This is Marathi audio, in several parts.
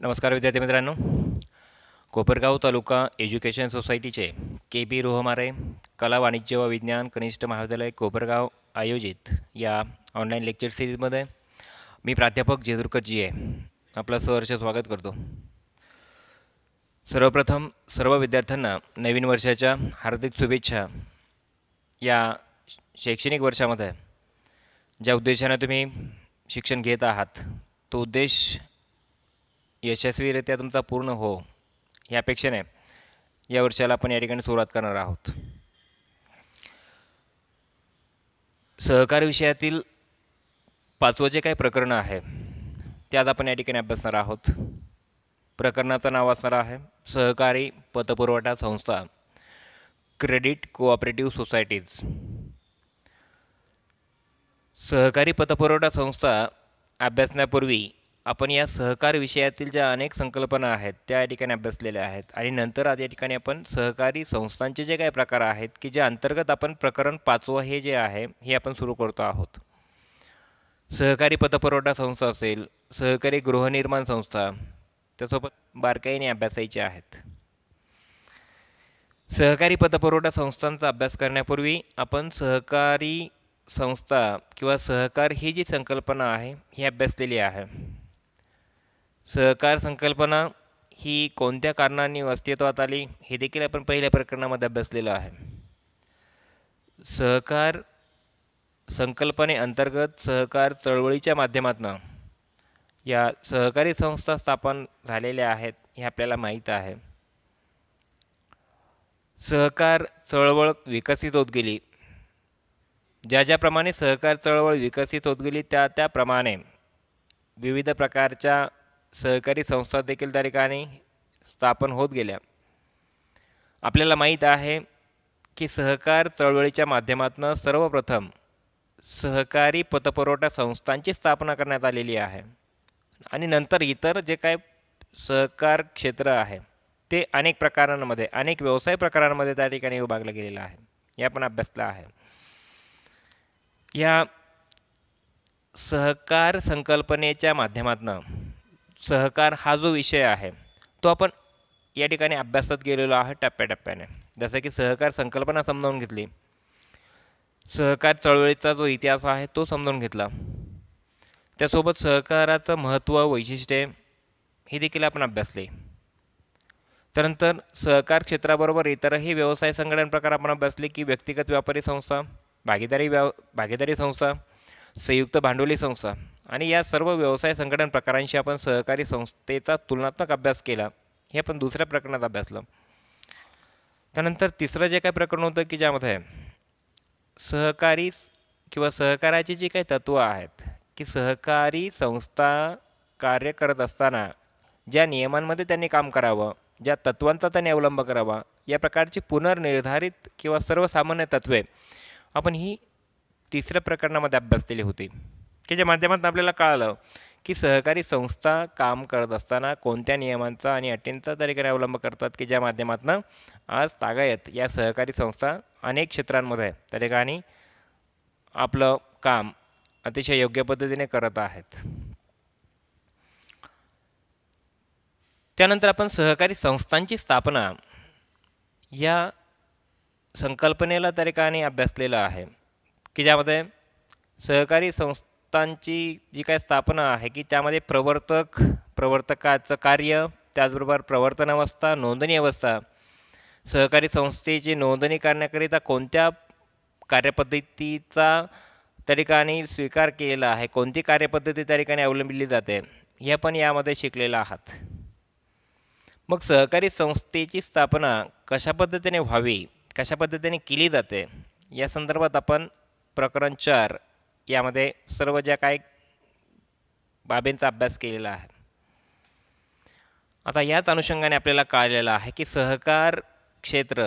नमस्कार विद्यार्थी मित्रांनो. कोपरगाव तालुका एज्युकेशन सोसायटीचे के पी रोहमारे कला वाणिज्य व विज्ञान कनिष्ठ महाविद्यालय कोपरगाव आयोजित या ऑनलाईन लेक्चर सिरीजमध्ये मी प्राध्यापक जेजुरकर जी आहे आपलं सहर्ष स्वागत करतो. सर्वप्रथम सर्व विद्यार्थ्यांना नवीन वर्षाच्या हार्दिक शुभेच्छा. या शैक्षणिक वर्षामध्ये ज्या उद्देशाने तुम्ही शिक्षण घेत आहात तो उद्देश यशस्वीरित्या तुमचा पूर्ण हो या अपेक्षेने या वर्षाला आपण या ठिकाणी सुरुवात करणार आहोत. सहकार विषयातील 5वं जे काही प्रकरण आहे ते आज आपण या ठिकाणी अभ्यासणार आहोत. प्रकरणाचं नाव असणार आहे सहकारी पतपुरवठा संस्था क्रेडिट कोऑपरेटिव्ह सोसायटीज. सहकारी पतपुरवठा संस्था अभ्यासण्यापूर्वी आपण या सहकार विषयातील ज्या अनेक संकल्पना आहेत त्या या ठिकाणी अभ्यासलेल्या आहेत आणि नंतर आज या ठिकाणी आपण सहकारी संस्थांचे जे काही प्रकार आहेत की ज्या अंतर्गत आपण प्रकरण 5वं हे जे आहे हे आपण सुरू करतो आहोत. सहकारी पतपुरवठा संस्था असेल, सहकारी गृहनिर्माण संस्था त्यासोबत बारकाईने अभ्यासायचे आहेत. सहकारी पतपुरवठा संस्थांचा अभ्यास करण्यापूर्वी आपण सहकारी संस्था किंवा सहकार ही जी संकल्पना आहे ही अभ्यासलेली आहे. सहकार संकल्पना ही कोणत्या कारणांनी अस्तित्वात आली हे देखील आपण पहिल्या प्रकरणामध्ये अभ्यासलेलं आहे. सहकार संकल्पनेअंतर्गत सहकार चळवळीच्या माध्यमातून या सहकारी संस्था स्थापन झालेल्या आहेत हे आपल्याला माहीत आहे. सहकार चळवळ विकसित होत गेली. ज्याप्रमाणे सहकार चळवळ विकसित होत गेली त्याप्रमाणे विविध प्रकारच्या सहकारी संस्था देखील त्या ठिकाणी स्थापन होत गेल्या. आपल्याला माहीत आहे की सहकार चळवळीच्या माध्यमातून सर्वप्रथम सहकारी पतपुरवठा संस्थांची स्थापना करण्यात आलेली आहे आणि नंतर इतर जे काय सहकार क्षेत्र आहे ते अनेक प्रकारांमध्ये अनेक व्यवसाय प्रकारांमध्ये त्या ठिकाणी विभागलं गेलेलं आहे. हे आपण अभ्यासलं आहे. या सहकार संकल्पनेच्या माध्यमातून सहकार हा जो विषय आहे तो आपण या ठिकाणी अभ्यासत गेलेलो आहे टप्प्याटप्प्याने. जसं की सहकार संकल्पना समजावून घेतली, सहकार चळवळीचा जो इतिहास आहे तो समजावून घेतला, त्यासोबत सहकाराचं महत्त्व वैशिष्ट्ये ही देखील आपण अभ्यासले. त्यानंतर सहकार क्षेत्राबरोबर इतरही व्यवसाय संघटन प्रकार आपण अभ्यासले की व्यक्तिगत व्यापारी संस्था, भागीदारी संस्था, संयुक्त भांडवली संस्था आणि या सर्व व्यवसाय संघटन प्रकारांशी आपण सहकारी संस्थेचा तुलनात्मक अभ्यास केला. हे आपण दुसऱ्या प्रकरणात अभ्यासलं. त्यानंतर तिसरं जे काही प्रकरण होतं की ज्यामध्ये सहकारी किंवा सहकाराची जी काही तत्त्व आहेत की सहकारी संस्था कार्य करत असताना ज्या नियमांमध्ये त्यांनी काम करावं, ज्या तत्त्वांचा त्यांनी अवलंब करावा या प्रकारची पुनर्निर्धारित किंवा सर्वसामान्य तत्त्वे आपण ही तिसऱ्या प्रकरणामध्ये अभ्यासलेली होती की ज्या माध्यमातून आपल्याला कळालं की सहकारी संस्था काम करत असताना कोणत्या नियमांचा आणि अटींचा त्या ठिकाणी अवलंब करतात की ज्या माध्यमातून आज तागायत या सहकारी संस्था अनेक क्षेत्रांमध्ये त्या ठिकाणी आपलं काम अतिशय योग्य पद्धतीने करत आहेत. त्यानंतर आपण सहकारी संस्थांची स्थापना या संकल्पनेला त्या ठिकाणी अभ्यासलेलं आहे की ज्यामध्ये सहकारी संस्थांची जी काही स्थापना आहे की त्यामध्ये प्रवर्तकाचं कार्य, त्याचबरोबर प्रवर्तन अवस्था, नोंदणी अवस्था, सहकारी संस्थेची नोंदणी करण्याकरिता कोणत्या कार्यपद्धतीचा त्या ठिकाणी स्वीकार केलेला आहे, कोणती कार्यपद्धती त्या ठिकाणी अवलंबली जाते हे पण यामध्ये शिकलेलं आहात. मग सहकारी संस्थेची स्थापना कशा पद्धतीने व्हावी, कशा पद्धतीने केली जाते या संदर्भात आपण प्रकरण 4 यामध्ये सर्व ज्या काही बाबींचा अभ्यास केलेला आहे. आता याच अनुषंगाने आपल्याला कळलेलं आहे की सहकार क्षेत्र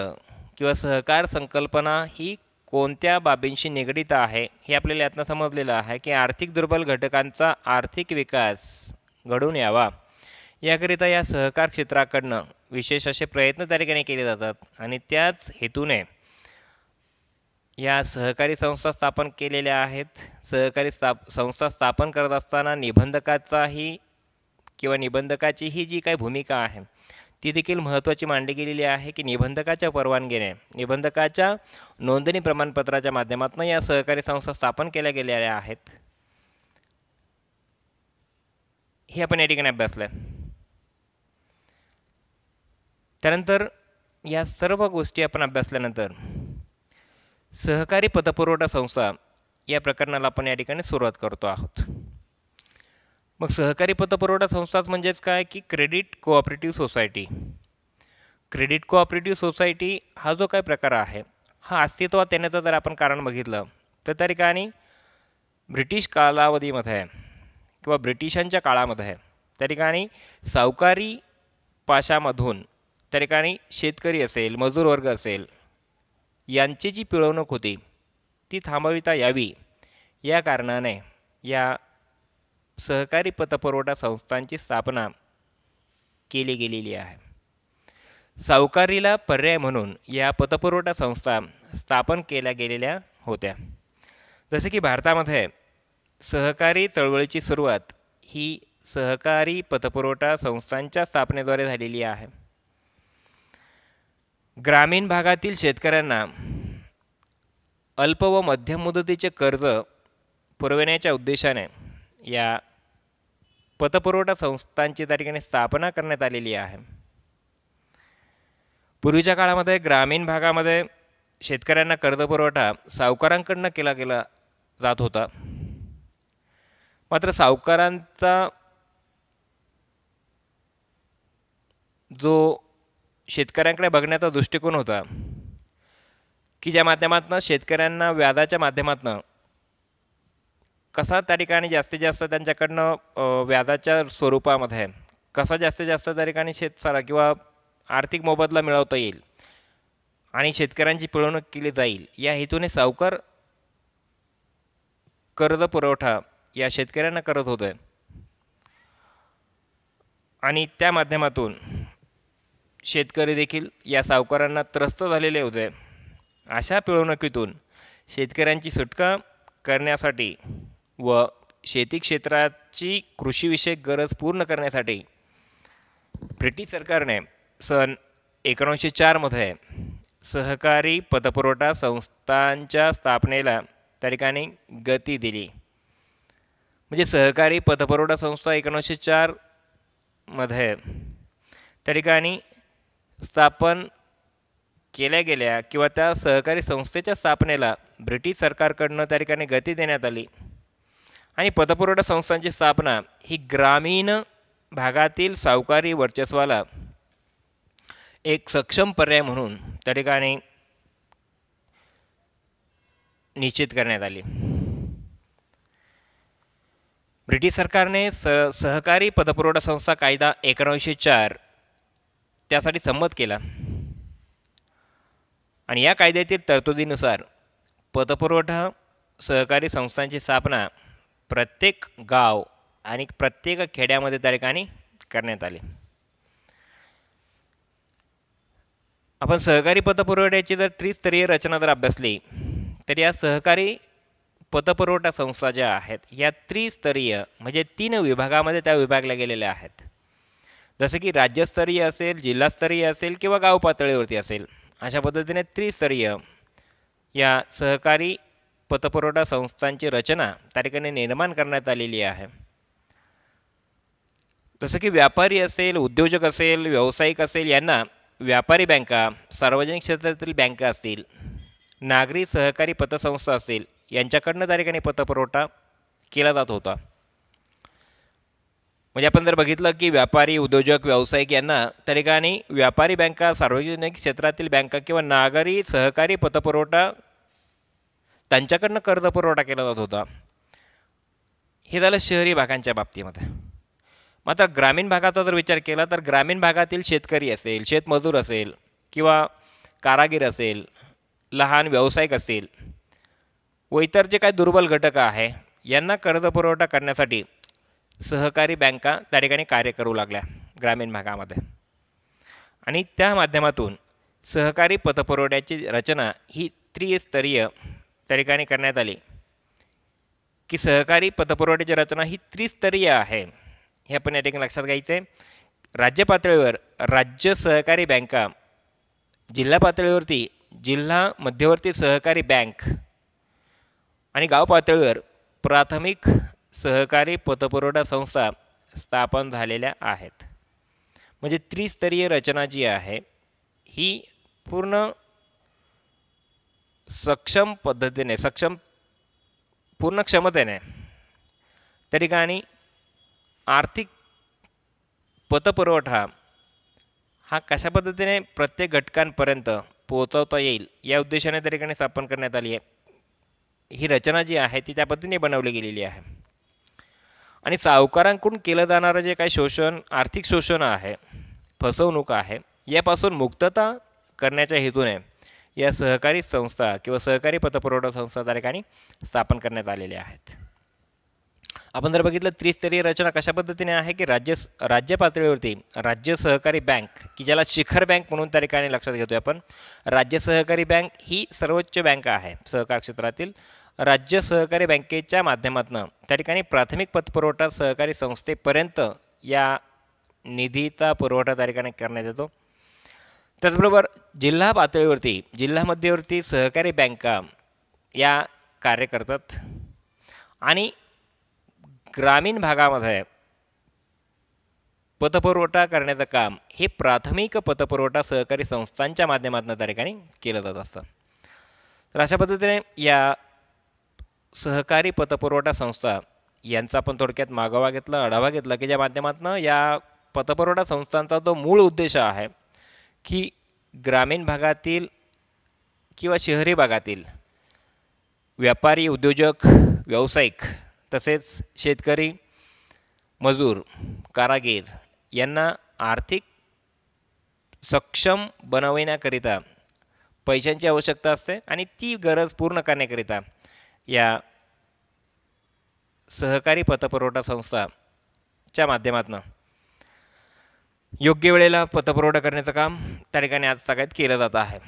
किंवा सहकार संकल्पना ही कोणत्या बाबींशी निगडीत आहे हे आपल्याला यातनं समजलेलं आहे की आर्थिक दुर्बल घटकांचा आर्थिक विकास घडून यावा याकरिता या सहकार क्षेत्राकडनं विशेष असे प्रयत्न त्या ठिकाणी केले जातात आणि त्याच हेतूने या सहकारी संस्था स्थापन केलेल्या आहेत. सहकारी संस्था स्थापन करत असताना निबंधकाचाही किंवा निबंधकाची ही जी काही भूमिका आहे ती देखील महत्त्वाची मांडली गेलेली आहे की निबंधकाच्या परवानगीने निबंधकाच्या नोंदणी प्रमाणपत्राच्या माध्यमातून या सहकारी संस्था स्थापन केल्या गेलेल्या आहेत. हे आपण या ठिकाणी अभ्यासलं. त्यानंतर या सर्व गोष्टी आपण अभ्यासल्यानंतर सहकारी पतपुरवठा संस्था या प्रकरणाला आपण या ठिकाणी सुरुवात करतो आहोत. मग सहकारी पतपुरवठा संस्थाच म्हणजेच काय की credit cooperative society. Credit cooperative society हा जो काही प्रकार आहे हा अस्तित्वात येण्याचं जर आपण कारण बघितलं तर त्या ठिकाणी ब्रिटिश कालावधीमध्ये किंवा ब्रिटिशांच्या काळामध्ये त्या ठिकाणी सावकारी पाशामधून त्या ठिकाणी शेतकरी असेल मजूर वर्ग असेल यांची जी पिळवणूक होती ती थांबविता यावी या कारणाने या सहकारी पतपुरवठा संस्थांची स्थापना केली गेलेली आहे. सावकारीला पर्याय म्हणून या पतपुरवठा संस्था स्थापन केल्या गेलेल्या होत्या. जसे की भारतामध्ये सहकारी चळवळीची सुरुवात ही सहकारी पतपुरवठा संस्थांच्या स्थापनेद्वारे झालेली आहे. ग्रामीण भागातील शेतकऱ्यांना अल्प व मध्यम मुदतीचे कर्ज पुरविण्याच्या उद्देशाने या पतपुरवठा संस्थांची त्या ठिकाणी स्थापना करण्यात आलेली आहे. पूर्वीच्या काळामध्ये ग्रामीण भागामध्ये शेतकऱ्यांना कर्जपुरवठा सावकारांकडून केला जात होता. मात्र सावकारांचा जो शेतकऱ्यांकडे बघण्याचा दृष्टिकोन होता की ज्या माध्यमातून शेतकऱ्यांना व्याजाच्या माध्यमातून कसा त्या ठिकाणी जास्तीत जास्त त्यांच्याकडनं व्याजाच्या स्वरूपामध्ये कसा जास्तीत जास्त त्या ठिकाणी शेतसारा किंवा आर्थिक मोबदला मिळवता येईल आणि शेतकऱ्यांची पिळवणूक केली जाईल या हेतूने सावकार कर्ज पुरवठा या शेतकऱ्यांना करत होते आणि त्या माध्यमातून शेतकरी देखील या सावकारांना त्रस्त झालेले होते. अशा पिळवणुकीतून शेतकऱ्यांची सुटका करण्यासाठी व शेती क्षेत्राची कृषीविषयक गरज पूर्ण करण्यासाठी ब्रिटिश सरकारने सन 1904 मध्ये सहकारी पतपुरवठा संस्थांच्या स्थापनेला त्या ठिकाणी गती दिली. म्हणजे सहकारी पतपुरवठा संस्था 1904 मध्ये त्या ठिकाणी स्थापन केल्या गेल्या किंवा त्या सहकारी संस्थेच्या स्थापनेला ब्रिटिश सरकारकडून त्या ठिकाणी गती देण्यात आली आणि पतपुरवठा संस्थांची स्थापना ही ग्रामीण भागातील सावकारी वर्चस्वाला एक सक्षम पर्याय म्हणून त्या ठिकाणी निश्चित करण्यात आली. ब्रिटिश सरकारने सहकारी पतपुरवठा संस्था कायदा 1904 त्यासाठी संमत केला आणि या कायद्यातील तरतुदीनुसार पतपुरवठा सहकारी संस्थांची स्थापना प्रत्येक गाव आणि प्रत्येक खेड्यामध्ये त्या ठिकाणी करण्यात आली. आपण सहकारी पतपुरवठ्याची जर त्रिस्तरीय रचना जर अभ्यासली तर या सहकारी पतपुरवठा संस्था ज्या आहेत या त्रिस्तरीय म्हणजे 3 विभागामध्ये त्या विभागल्या गेलेल्या आहेत. जसे की राज्यस्तरीय असेल जिल्हास्तरीय असेल किंवा गाव पातळीवरती असेल अशा पद्धतीने त्रिस्तरीय या सहकारी पतपुरवठा संस्थांची रचना त्या ठिकाणी निर्माण करण्यात आलेली आहे. जसं की व्यापारी असेल उद्योजक असेल व्यावसायिक असेल यांना व्यापारी बँका सार्वजनिक क्षेत्रातील बँका असतील नागरी सहकारी पतसंस्था असतील यांच्याकडनं त्या ठिकाणी पतपुरवठा केला जात होता. म्हणजे आपण जर बघितलं की व्यापारी उद्योजक व्यावसायिक यांना त्या ठिकाणी व्यापारी बँका सार्वजनिक क्षेत्रातील बँका किंवा नागरी सहकारी पतपुरवठा त्यांच्याकडनं कर्जपुरवठा केला जात होता. हे झालं शहरी भागांच्या बाबतीमध्ये. मात्र ग्रामीण भागाचा जर विचार केला तर ग्रामीण भागातील शेतकरी असेल शेतमजूर असेल किंवा कारागीर असेल लहान व्यावसायिक असतील व इतर जे काही दुर्बल घटक आहे यांना कर्जपुरवठा करण्यासाठी सहकारी बँका त्या ठिकाणी कार्य करू लागल्या ग्रामीण भागामध्ये आणि त्या माध्यमातून सहकारी पतपुरवठ्याची रचना ही त्रिस्तरीय त्या ठिकाणी करण्यात आली की सहकारी पतपुरवठ्याची रचना ही त्रिस्तरीय आहे. हे आपण या ठिकाणी लक्षात घ्यायचं आहे. राज्य पातळीवर राज्य सहकारी बँका, जिल्हा पातळीवरती जिल्हा मध्यवर्ती सहकारी बँक आणि गाव पातळीवर प्राथमिक सहकारी पतपुरवठा संस्था स्थापन झालेल्या आहेत. म्हणजे त्रिस्तरीय रचना जी आहे ही पूर्ण सक्षम पद्धतीने, पूर्ण क्षमतेने त्या ठिकाणी आर्थिक पतपुरवठा हा कशा पद्धतीने प्रत्येक घटकांपर्यंत पोहोचवता येईल या उद्देशाने त्या ठिकाणी स्थापन करण्यात आली आहे. ही रचना जी आहे ती त्या पद्धतीने बनवली गेलेली आहे. आणि सावकारांकडून केलं जाणारं जे काही शोषण, आर्थिक शोषण आहे, फसवणूक आहे, यापासून मुक्तता करण्याच्या हेतूने या सहकारी संस्था किंवा सहकारी पतपुरवठा संस्था त्या ठिकाणी स्थापन करण्यात आलेल्या आहेत. आपण जर बघितलं त्रिस्तरीय रचना कशा पद्धतीने आहे की राज्य पातळीवरती राज्य सहकारी बँक, की ज्याला शिखर बँक म्हणून त्या ठिकाणी लक्षात घेतोय आपण. राज्य सहकारी बँक ही सर्वोच्च बँक आहे सहकार क्षेत्रातील. राज्य सहकारी बँकेच्या माध्यमातून त्या ठिकाणी प्राथमिक पतपुरवठा सहकारी संस्थेपर्यंत या निधीचा पुरवठा त्या ठिकाणी करण्यात येतो. त्याचबरोबर जिल्हा पातळीवरती जिल्हा मध्यवर्ती सहकारी बँका या कार्य करतात आणि ग्रामीण भागामध्ये पतपुरवठा करण्याचं काम हे प्राथमिक पतपुरवठा सहकारी संस्थांच्या माध्यमातून त्या ठिकाणी केलं जात असतं. तर अशा पद्धतीने या सहकारी पतपुरवठा संस्था यांचा आपण थोडक्यात मागोवा घेतला, आढावा घेतला की ज्या माध्यमातून या पतपुरवठा संस्थांचा जो मूळ उद्देश आहे की ग्रामीण भागातील किंवा शहरी भागातील व्यापारी, उद्योजक, व्यावसायिक तसेच शेतकरी, मजूर, कारागीर यांना आर्थिक सक्षम बनविण्याकरिता पैशांची आवश्यकता असते आणि ती गरज पूर्ण करण्याकरिता या सहकारी पतपुरवठा संस्थाच्या माध्यमातून योग्य वेळेला पतपुरवठा करण्याचं काम त्या ठिकाणी आज सगळ्यात केलं जात आहे.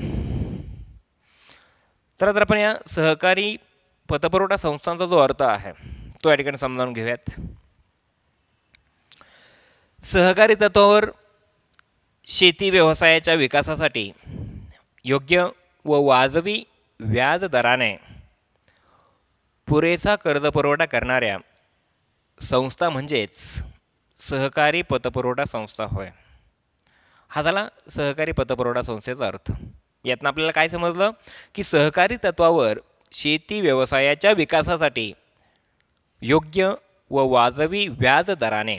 चला तर आपण या सहकारी पतपुरवठा संस्थांचा जो अर्थ आहे तो या ठिकाणी समजावून घेऊयात. सहकारी तत्वावर शेती व्यवसायाच्या विकासासाठी योग्य व वाजवी व्याज दराने पुरेसा कर्जपुरवठा करणाऱ्या संस्था म्हणजेच सहकारी पतपुरवठा संस्था होय. हा झाला सहकारी पतपुरवठा संस्थेचा अर्थ. यातनं आपल्याला काय समजलं की सहकारी तत्वावर शेती व्यवसायाच्या विकासासाठी योग्य व वाजवी व्याज दराने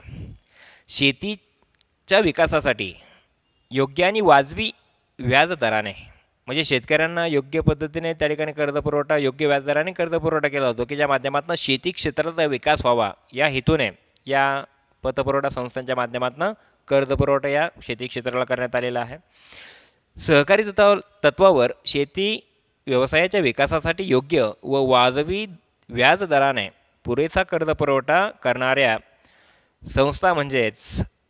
शेतीच्या विकासासाठी योग्य आणि वाजवी व्याज दराने म्हणजे शेतकऱ्यांना योग्य पद्धतीने त्या ठिकाणी कर्जपुरवठा योग्य व्याजदराने कर्जपुरवठा केला जातो की ज्या माध्यमातून शेती क्षेत्राचा विकास व्हावा या हेतूने या पतपुरवठा संस्थांच्या माध्यमातून कर्जपुरवठा या शेती क्षेत्राला करण्यात आलेला आहे. सहकारी तत्वावर शेती व्यवसायाच्या विकासासाठी योग्य व वाजवी व्याज दराने पुरेसा कर्जपुरवठा करणाऱ्या संस्था म्हणजेच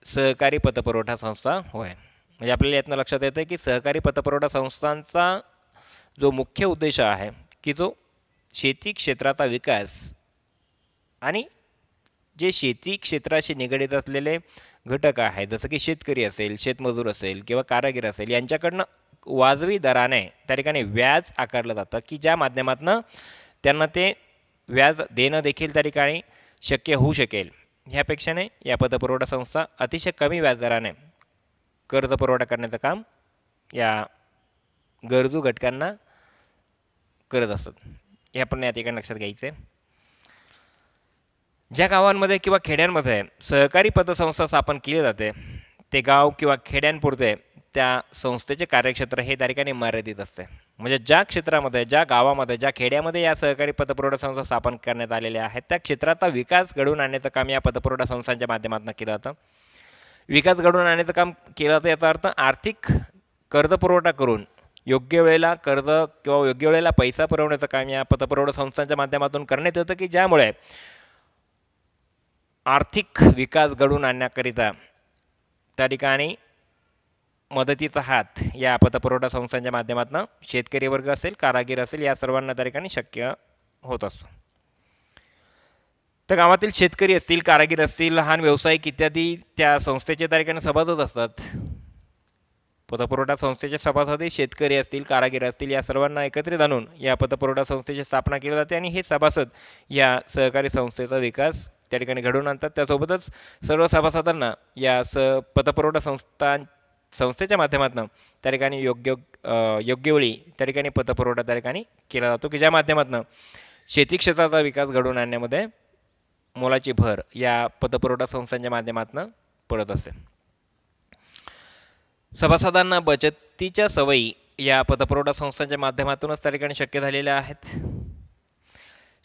सहकारी पतपुरवठा संस्था होय. म्हणजे आपल्याला यातनं लक्षात येतं की सहकारी पतपुरवठा संस्थांचा जो मुख्य उद्देश आहे की जो शेती क्षेत्राचा विकास आणि जे शेती क्षेत्राशी निगडीत असलेले घटक आहेत जसं की शेतकरी असेल, शेतमजूर असेल किंवा कारागीर असेल यांच्याकडनं वाजवी दराने त्या ठिकाणी व्याज आकारलं जातं की ज्या माध्यमातून त्यांना ते व्याज देणं देखील त्या ठिकाणी शक्य होऊ शकेल. ह्यापेक्षाने या पतपुरवठा संस्था अतिशय कमी व्याजदराने कर्जपुरवठा करण्याचं काम या गरजू घटकांना करत असतात. हे आपण या ठिकाणी लक्षात घ्यायचं आहे. ज्या गावांमध्ये किंवा खेड्यांमध्ये सहकारी पतसंस्था स्थापन केली जाते ते गाव किंवा खेड्यांपुरते त्या संस्थेचे कार्यक्षेत्र हे त्या ठिकाणी मर्यादित असते. म्हणजे ज्या क्षेत्रामध्ये, ज्या गावामध्ये, ज्या खेड्यामध्ये या सहकारी पतपुरवठा संस्था स्थापन करण्यात आलेल्या आहेत त्या क्षेत्राचा विकास घडवून आणण्याचं काम या पतपुरवठा संस्थांच्या माध्यमातून केलं जातं. विकास घडवून आणण्याचं काम केलं जातं याचा अर्थ आर्थिक कर्जपुरवठा करून योग्य वेळेला कर्ज किंवा योग्य वेळेला पैसा पुरवण्याचं काम या पतपुरवठा संस्थांच्या माध्यमातून करण्यात येतं की ज्यामुळे आर्थिक विकास घडवून आणण्याकरिता त्या ठिकाणी मदतीचा हात या पतपुरवठा संस्थांच्या माध्यमातून शेतकरी वर्ग असेल, कारागीर असेल या सर्वांना त्या ठिकाणी शक्य होत असतो. तर गावातील शेतकरी असतील, कारागीर असतील, लहान व्यावसायिक इत्यादी त्या संस्थेचे त्या ठिकाणी सभासद असतात. पतपुरवठा संस्थेचे सभासद शेतकरी असतील, कारागीर असतील, या सर्वांना एकत्रित आणून या पतपुरवठा संस्थेची स्थापना केली जाते आणि हे सभासद या सहकारी संस्थेचा विकास त्या ठिकाणी घडवून आणतात. त्यासोबतच सर्व सभासदांना या पतपुरवठा संस्थेच्या माध्यमातून त्या ठिकाणी योग्य वेळी त्या ठिकाणी पतपुरवठा त्या ठिकाणी केला जातो, की ज्या माध्यमातून शेती क्षेत्राचा विकास घडवून आणण्यामध्ये मोलाची भर या पतपुरवठा संस्थांच्या माध्यमातून पडत असते. सभासदांना बचतीच्या सवयी या पतपुरवठा संस्थांच्या माध्यमातूनच त्या ठिकाणी शक्य झालेल्या आहेत.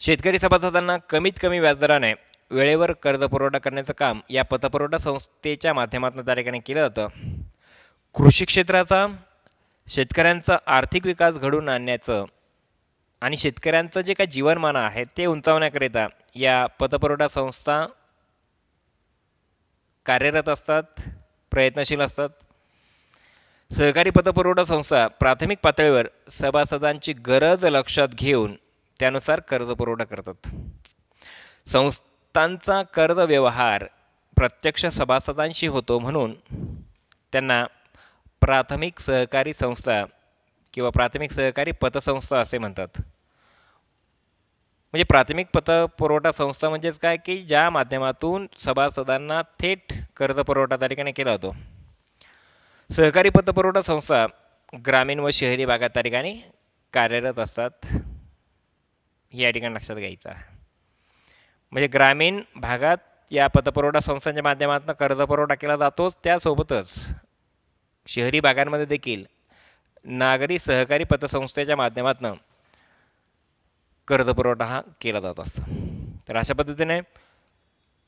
शेतकरी सभासदांना कमीत कमी व्याजदराने वेळेवर कर्ज पुरवठा करण्याचं काम या पतपुरवठा संस्थेच्या माध्यमातून त्या ठिकाणी केलं जातं. कृषी क्षेत्राचा शेतकऱ्यांचा आर्थिक विकास घडवून आणण्याचं आणि शेतकऱ्यांचं जे काही जीवनमान आहे ते उंचावण्याकरिता या पतपुरवठा संस्था कार्यरत असतात, प्रयत्नशील असतात. सहकारी पतपुरवठा संस्था प्राथमिक पातळीवर सभासदांची गरज लक्षात घेऊन त्यानुसार कर्ज पुरवठा करतात. संस्थांचा कर्ज व्यवहार प्रत्यक्ष सभासदांशी होतो, म्हणून त्यांना प्राथमिक सहकारी संस्था किंवा प्राथमिक सहकारी पतसंस्था असे म्हणतात. म्हणजे प्राथमिक पतपुरवठा संस्था म्हणजेच काय, की ज्या माध्यमातून सभासदांना थेट कर्ज पुरवठा त्या ठिकाणी केला जातो. सहकारी पतपुरवठा संस्था ग्रामीण व शहरी भागात त्या ठिकाणी कार्यरत असतात, या ठिकाणी लक्षात घ्यायचं आहे. म्हणजे ग्रामीण भागात या पतपुरवठा संस्थांच्या माध्यमातून कर्ज पुरवठा केला जातोच, त्यासोबतच शहरी भागांमध्ये देखील नागरी सहकारी पतसंस्थेच्या माध्यमातून कर्ज पुरवठा हा केला जात असतो. तर अशा पद्धतीने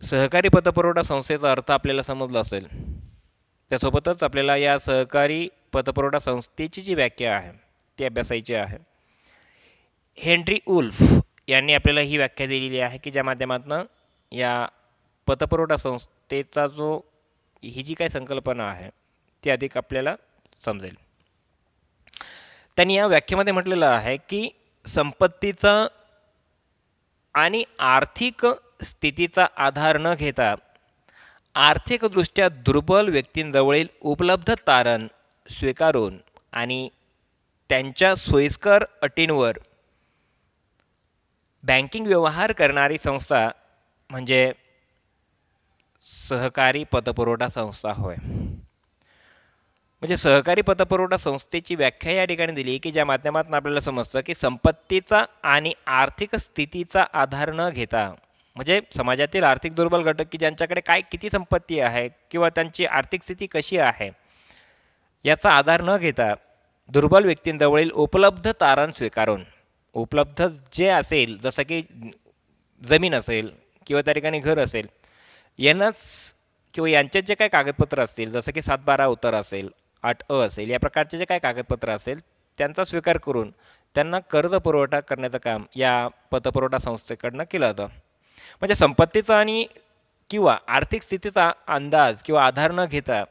सहकारी पतपुरवठा संस्थेचा अर्थ आपल्याला समजला असेल. त्यासोबतच आपल्याला या सहकारी पतपुरवठा संस्थेची जी व्याख्या आहे ती अभ्यासायची आहे. हेनरी वुल्फ यांनी आपल्याला ही व्याख्या दिलेली आहे, की ज्या माध्यमातून या पतपुरवठा संस्थेचा ही जी काही संकल्पना आहे ती अधिक आपल्याला समजेल. त्यांनी या व्याख्येमध्ये म्हटलेलं आहे की संपत्तीचा आणि आर्थिक स्थितीचा आधार न घेता आर्थिकदृष्ट्या दुर्बल व्यक्तींजवळील उपलब्ध तारण स्वीकारून आणि त्यांच्या सोयीस्कर अटींवर बँकिंग व्यवहार करणारी संस्था म्हणजे सहकारी पतपुरवठा संस्था होय. म्हणजे सहकारी पतपुरवठा संस्थेची व्याख्या या ठिकाणी दिली, की ज्या माध्यमातून आपल्याला समजतं की संपत्तीचा आणि आर्थिक स्थितीचा आधार न घेता, म्हणजे समाजातील आर्थिक दुर्बल घटक की ज्यांच्याकडे किती संपत्ती आहे किंवा त्यांची आर्थिक स्थिती कशी आहे याचा आधार न घेता दुर्बल व्यक्तींजवळील उपलब्ध तारण स्वीकारून, उपलब्ध जे असेल जसं की जमीन असेल किंवा त्या ठिकाणी घर असेल यांनाच किंवा यांचे जे काही कागदपत्र असतील जसं की 7/12 उतार असेल, 8A असेल, या प्रकारचे जे काही कागदपत्र असेल त्यांचा स्वीकार करून त्यांना कर्ज पुरवठा करण्याचं काम या पतपुरवठा संस्थेकडनं केलं जातं. म्हणजे संपत्तीचा आणि किंवा आर्थिक स्थितीचा अंदाज किंवा आधार न घेता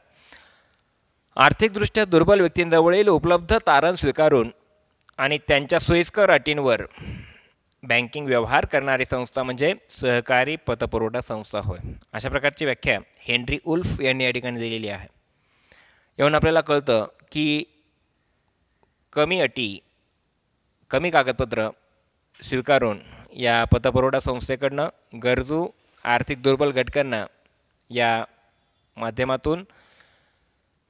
आर्थिकदृष्ट्या दुर्बल व्यक्तींजवळील उपलब्ध तारण स्वीकारून आणि त्यांच्या सोयीस्कर अटींवर बँकिंग व्यवहार करणारी संस्था म्हणजे सहकारी पतपुरवठा संस्था होय. अशा प्रकारची व्याख्या हेनरी वुल्फ यांनी या ठिकाणी दिलेली आहे. यावरून आपल्याला कळतं की कमी अटी, कमी कागदपत्र स्वीकारून या पतपुरवठा संस्थेकडनं गरजू आर्थिक दुर्बल घटकांना या माध्यमातून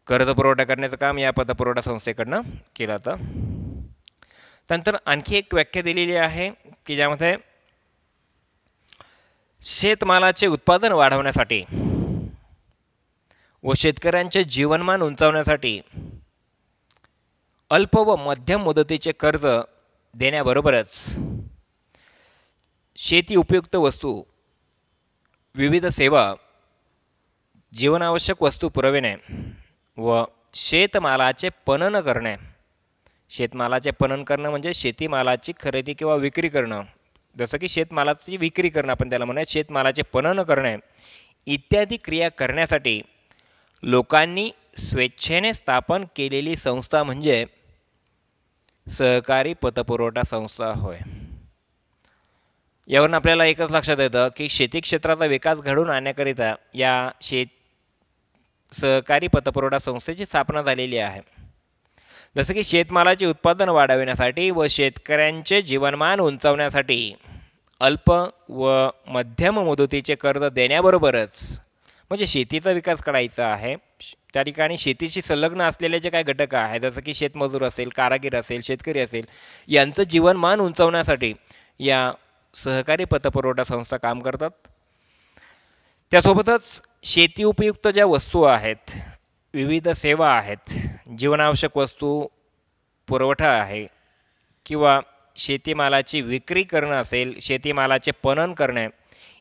कर्ज पुरवठा करण्याचं काम या पतपुरवठा संस्थेकडनं केलं जातं. त्यानंतर आणखी एक व्याख्या दिलेली आहे की ज्यामध्ये शेतमालाचे उत्पादन वाढवण्यासाठी व शेतकऱ्यांचे जीवनमान उंचावण्यासाठी अल्प व मध्यम मुदतीचे कर्ज देण्याबरोबरच शेती उपयुक्त वस्तू, विविध सेवा, जीवनावश्यक वस्तू पुरविणे व शेतमालाचे पणन करणे. शेतमालाचे पणन करणं म्हणजे शेतीमालाची खरेदी किंवा विक्री करणं, जसं की शेतमालाची विक्री करणं आपण त्याला म्हणूया, शेतमालाचे पणन करणे इत्यादी क्रिया करण्यासाठी लोकांनी स्वेच्छेने स्थापन केलेली संस्था म्हणजे सहकारी पतपुरवठा संस्था होय. यावरून आपल्याला एकच लक्षात येतं की शेती क्षेत्राचा विकास घडवून आणण्याकरिता या सहकारी पतपुरवठा संस्थेची स्थापना झालेली आहे. जसं की शेतमालाचे उत्पादन वाढविण्यासाठी व शेतकऱ्यांचे जीवनमान उंचावण्यासाठी अल्प व मध्यम मुदतीचे कर्ज देण्याबरोबरच म्हणजे शेतीचा विकास करायचा आहे. त्या ठिकाणी शेतीशी संलग्न असलेले जे काही घटक आहेत जसं की शेतमजूर असेल, कारागीर असेल, शेतकरी असेल, यांचं जीवनमान उंचावण्यासाठी या सहकारी पतपुरवठा संस्था काम करतात. त्यासोबतच शेती उपयुक्त ज्या वस्तू आहेत, विविध सेवा आहेत, जीवनावश्यक वस्तू पुरवठा आहे किंवा शेतीमालाची विक्री करणं असेल, शेतीमालाचे पणन करणे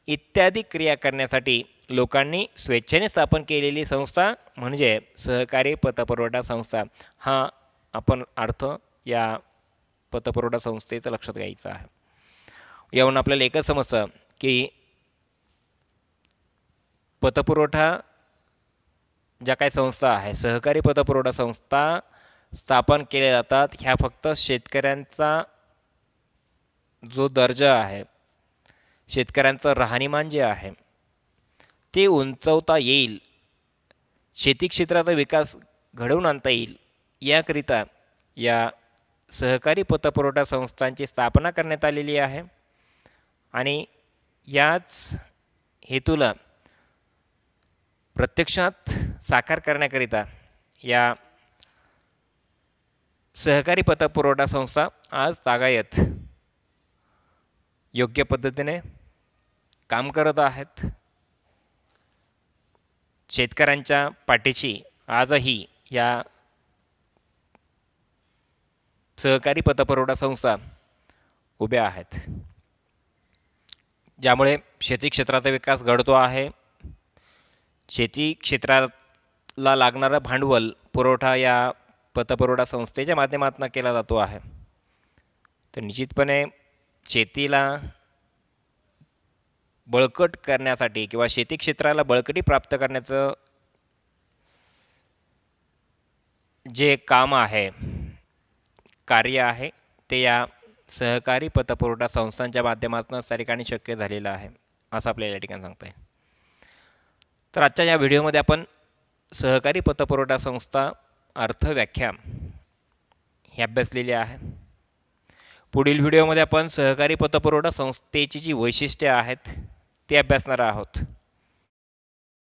इत्यादी क्रिया करण्यासाठी लोकांनी स्वेच्छेने स्थापन केलेली संस्था म्हणजे सहकारी पतपुरवठा संस्था हा आपण अर्थ या पतपुरवठा संस्थेचं लक्षात घ्यायचं आहे. यावरून आपल्याला एकच समजतं की पतपुरवठा ज्या काही संस्था आहे, सहकारी पतपुरवठा संस्था स्थापन केल्या जातात ह्या फक्त शेतकऱ्यांचा जो दर्जा आहे, शेतकऱ्यांचं राहणीमान जे आहे ते उंचवता येईल, शेती क्षेत्राचा विकास घडवून आणता येईल याकरिता या सहकारी पतपुरवठा संस्थांची स्थापना करण्यात आलेली आहे. आणि याच हेतूला प्रत्यक्षात साकार करण्याकरिता या सहकारी पतपुरवठा संस्था आज तागायत योग्य पद्धतीने काम करत आहेत. शेतकऱ्यांच्या पाठीशी आजही या सहकारी पतपुरवठा संस्था उभ्या आहेत, ज्यामुळे शेती क्षेत्राचा विकास घडतो आहे. शेती क्षेत्राला लागणारं भांडवल पुरवठा या पतपुरवठा संस्थेच्या माध्यमातून केला जातो आहे. तर निश्चितपणे शेतीला बळकट करण्यासाठी किंवा शेती क्षेत्राला बळकटी प्राप्त करण्याचं जे काम आहे, कार्य आहे, ते या सहकारी पतपुरवठा संस्थांच्या माध्यमातून त्या ठिकाणी शक्य झालेलं आहे असं आपल्याला या ठिकाणी सांगता येईल. तर आजच्या या व्हिडिओमध्ये आपण सहकारी पतपुरवठा संस्था अर्थ व्याख्या हे अभ्यासलेले आहे. पुढील व्हिडिओमध्ये आपण सहकारी पतपुरवठा संस्थेची जी वैशिष्ट्ये आहेत ते अभ्यासणार आहोत.